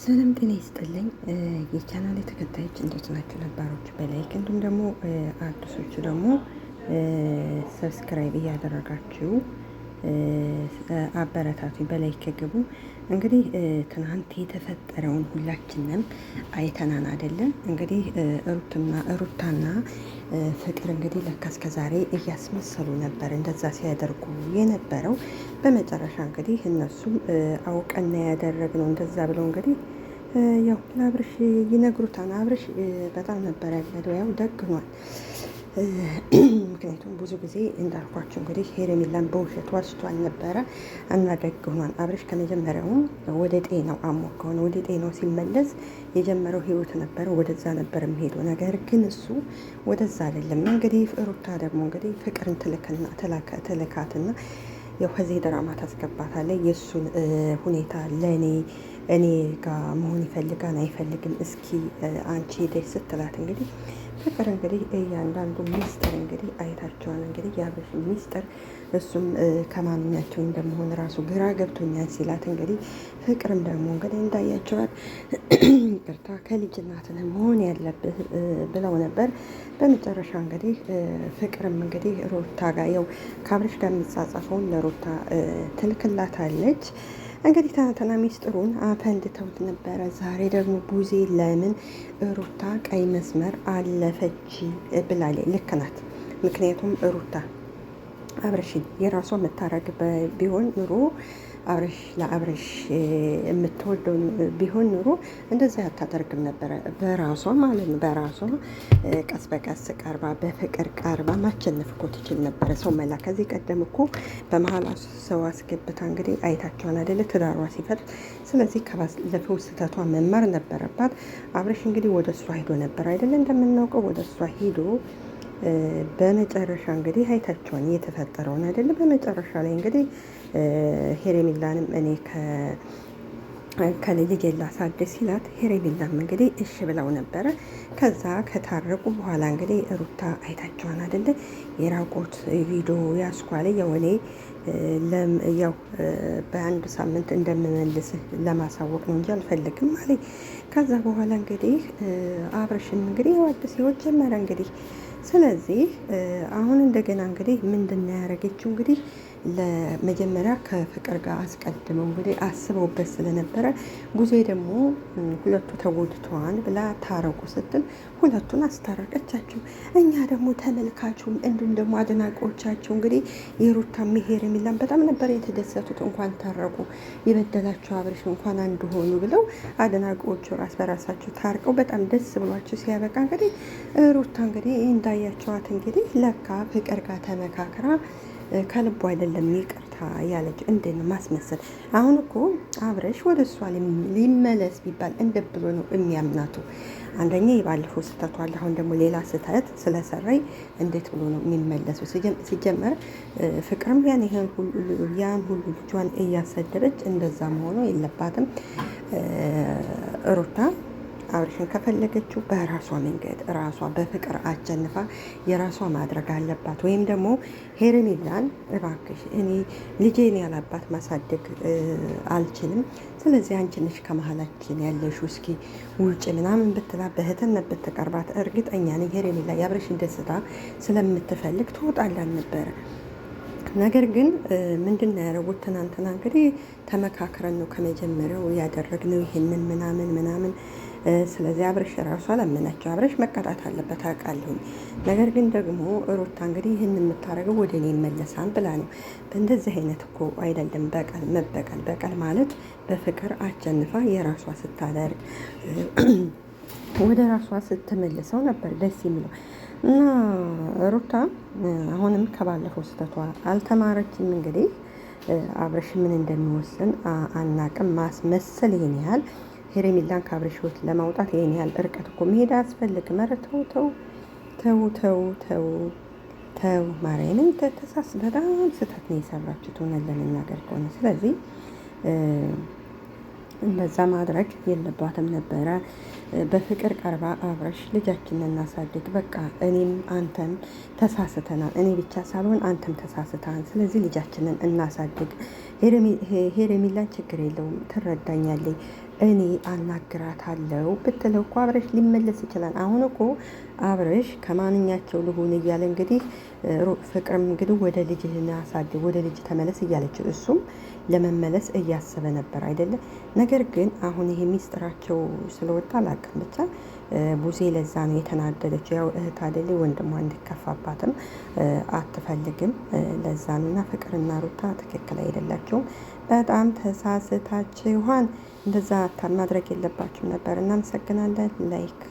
ሰላም ጤና ይስጥልኝ የቻናሌ ተከታዮች እንዴት ናችሁ? ነባሮች በላይክ እንዲሁም ደግሞ አዲሶቹ ደግሞ ሰብስክራይብ እያደረጋችሁ አበረታቱኝ። በላይክ ግቡ። እንግዲህ ትናንት የተፈጠረውን ሁላችንም አይተናን አይደለም? እንግዲህ ሩታና ፍቅር እንግዲህ ለካ እስከ ዛሬ እያስመሰሉ ነበር እንደዛ ሲያደርጉ የነበረው። በመጨረሻ እንግዲህ እነሱም አውቀና ያደረግነው እንደዛ ብለው እንግዲህ ያው ለአብርሽ ይነግሩታል። አብርሽ በጣም ነበር ያለደው፣ ያው ደግኗል። ምክንያቱም ብዙ ጊዜ እንዳልኳቸው እንግዲህ ሄርሜላን በውሸት ዋሽቷል ነበረ እና ደግኗል። አብርሽ ከመጀመሪያውም ወደ ጤናው አሞ ከሆነ ወደ ጤናው ሲመለስ የጀመረው ህይወት ነበረ፣ ወደዛ ነበር የሚሄደው። ነገር ግን እሱ ወደዛ አይደለም። እንግዲህ ሩታ ደግሞ እንግዲህ ፍቅርን ትልካትና ያው ከዚህ ድራማ ታስገባታለች። የእሱን ሁኔታ እኔ ጋር መሆን ይፈልጋል አይፈልግም፣ እስኪ አንቺ ሄደሽ ስትላት እንግዲህ ፍቅር እንግዲህ እያንዳንዱ ሚስጥር እንግዲህ አይታቸዋል። እንግዲህ የአብርሽ ሚስጥር እሱም ከማንኛቸው እንደመሆን ራሱ ግራ ገብቶኛል ሲላት እንግዲህ ፍቅርም ደግሞ እንግዲህ እንዳያቸዋል ይቅርታ ከልጅ እናትህ መሆን ያለብህ ብለው ነበር። በመጨረሻ እንግዲህ ፍቅርም እንግዲህ ሩታ ጋር ያው ከአብርሽ ጋር የሚጻጻፈውን ለሩታ ትልክላታለች። እንግዲህ ትናንትና ሚስጥሩን አፈንድተውት ነበረ። ዛሬ ደግሞ ቡዜ ለምን ሩታ ቀይ መስመር አለፈች ብላለች። ልክ ናት። ምክንያቱም ሩታ አብርሽን የራሷ የምታረግ ቢሆን ኑሮ ለአብርሽ የምትወደው ቢሆን ኑሮ እንደዛ አታደርግም ነበረ። በራሷ ማለት ነው። በራሷ ቀስ በቀስ ቀርባ በፍቅር ቀርባ ማቸነፍ እኮ ትችል ነበረ። ሰው መላ ከዚህ ቀደም እኮ በመሀል ሰው አስገብታ እንግዲህ አይታቸዋን አይደለ? ትዳሯ ሲፈጥ። ስለዚህ ከባለፈው ስህተቷ መማር ነበረባት። አብርሽ እንግዲህ ወደ እሷ ሂዶ ነበር አይደለ? እንደምናውቀው ወደ እሷ ሂዶ በመጨረሻ እንግዲህ አይታቸዋን እየተፈጠረውን አይደለም። በመጨረሻ ላይ እንግዲህ ሄርሜላንም እኔ ከልጅ ላሳድግ ሲላት ሄርሜላም እንግዲህ እሺ ብለው ነበረ። ከዛ ከታረቁ በኋላ እንግዲህ ሩታ አይታቸዋን አይደለ? የራቆት ቪዲዮ ያስኳለ የሆነ ያው በአንድ ሳምንት እንደምመልስህ ለማሳወቅ ነው እንጂ አልፈልግም ማለት። ከዛ በኋላ እንግዲህ አብርሽም እንግዲህ አዲስ ህይወት ጀመረ እንግዲህ። ስለዚህ አሁን እንደገና እንግዲህ ምንድን ነው ያደረገችው? እንግዲህ ለመጀመሪያ ከፍቅር ጋር አስቀድመው እንግዲህ አስበውበት ስለነበረ ጉዜ ደግሞ ሁለቱ ተጎድተዋል ብላ ታረቁ ስትል ሁለቱን አስታረቀቻቸው። እኛ ደግሞ ተመልካቹም እንዲሁም ደግሞ አድናቂዎቻቸው እንግዲህ የሩታ ሚሄር የሚላን በጣም ነበር የተደሰቱት። እንኳን ታረቁ፣ የበደላቸው አብርሽ እንኳን አንድ ሆኑ ብለው አድናቂዎቹ ራስ በራሳቸው ታርቀው በጣም ደስ ብሏቸው ሲያበቃ እንግዲህ ሩታ እንግዲህ እንዳያቸዋት እንግዲህ ለካ ፍቅር ጋር ተመካክራ ከልቡ አይደለም ይቅርታ ያለች። እንዴት ነው ማስመሰል? አሁን እኮ አብረሽ ወደ እሷ ሊመለስ ቢባል እንደ ብሎ ነው የሚያምናቱ። አንደኛ የባለፈው ስህተቷ አለ፣ አሁን ደግሞ ሌላ ስህተት ስለሰራይ እንዴት ብሎ ነው የሚመለሱ? ሲጀመር ፍቅርም ያን ሁሉ ልጇን እያሰደበች እንደዛ መሆኑ የለባትም ሩታ። አብርሽን ከፈለገችው በራሷ መንገድ ራሷ በፍቅር አሸንፋ የራሷ ማድረግ አለባት። ወይም ደግሞ ሄርሜላን እባክሽ እኔ ልጄን ያላባት ማሳደግ አልችልም፣ ስለዚህ አንቺ ነሽ ከመሀላችን ያለሽው፣ እስኪ ውጭ ምናምን ብትላ በእህትነት ብትቀርባት እርግጠኛ ነኝ ሄርሜላ የአብርሽን ደስታ ስለምትፈልግ ትወጣላን ነበረ። ነገር ግን ምንድን ነው ያደረጉት? ትናንትና እንግዲህ ተመካክረን ነው ከመጀመሪያው ያደረግነው ይህንን ምናምን። ስለዚህ አብርሽ ራሱ አላመናቸው። አብርሽ መቀጣት አለበት አውቃለሁኝ። ነገር ግን ደግሞ ሩታ እንግዲህ ይህን የምታደርገው ወደ እኔ ይመለሳል ብላ ነው። በእንደዚህ አይነት እኮ አይደለም በቀል ማለት በፍቅር አሸንፋ የራሷ ስታደርግ ወደ ራሷ ስትመልሰው ነበር ደስ የሚለው። እና ሩታ አሁንም ከባለፈው ስህተቷ አልተማረችም። እንግዲህ አብርሽ ምን እንደሚወስን አናቅም። ማስመሰል ይሄን ያህል ሄርሜላን ከአብርሽ ህይወት ለማውጣት ይሄን ያህል እርቀት እኮ መሄድ አያስፈልግም። ኧረ ተው ማርያምን በጣም ስህተት ነው የሰራችሁት እውነት ለመናገር ከሆነ። ስለዚህ እንደዛ ማድረግ የለባትም ነበረ። በፍቅር ቀርባ አብረሽ ልጃችንን እናሳድግ፣ በቃ እኔም አንተም ተሳስተናል፣ እኔ ብቻ ሳልሆን አንተም ተሳስተናል፣ ስለዚህ ልጃችንን እናሳድግ። ሄርሜላን ችግር የለውም ትረዳኛለች፣ እኔ አናግራታለሁ ብትለው እኮ አብረሽ ሊመለስ ይችላል። አሁን እኮ አብረሽ ከማንኛቸው ልሁን እያለ እንግዲህ ፍቅርም እንግዲህ ወደ ልጅህን አሳድግ፣ ወደ ልጅ ተመለስ እያለችው እሱም ለመመለስ እያሰበ ነበር አይደለ? ነገር ግን አሁን ይሄ ሚስጥራቸው ስለወጣ አላውቅም ብቻ ቡዜ ለዛ ነው የተናደደችው። ያው እህት አይደለ ወንድሟ እንዲከፋባትም አትፈልግም። ለዛ ነው። እና ፍቅርና ሩታ ትክክል አይደላቸውም። በጣም ተሳስታችኋን። እንደዛ ማድረግ የለባችሁ ነበር። እናመሰግናለን። ላይክ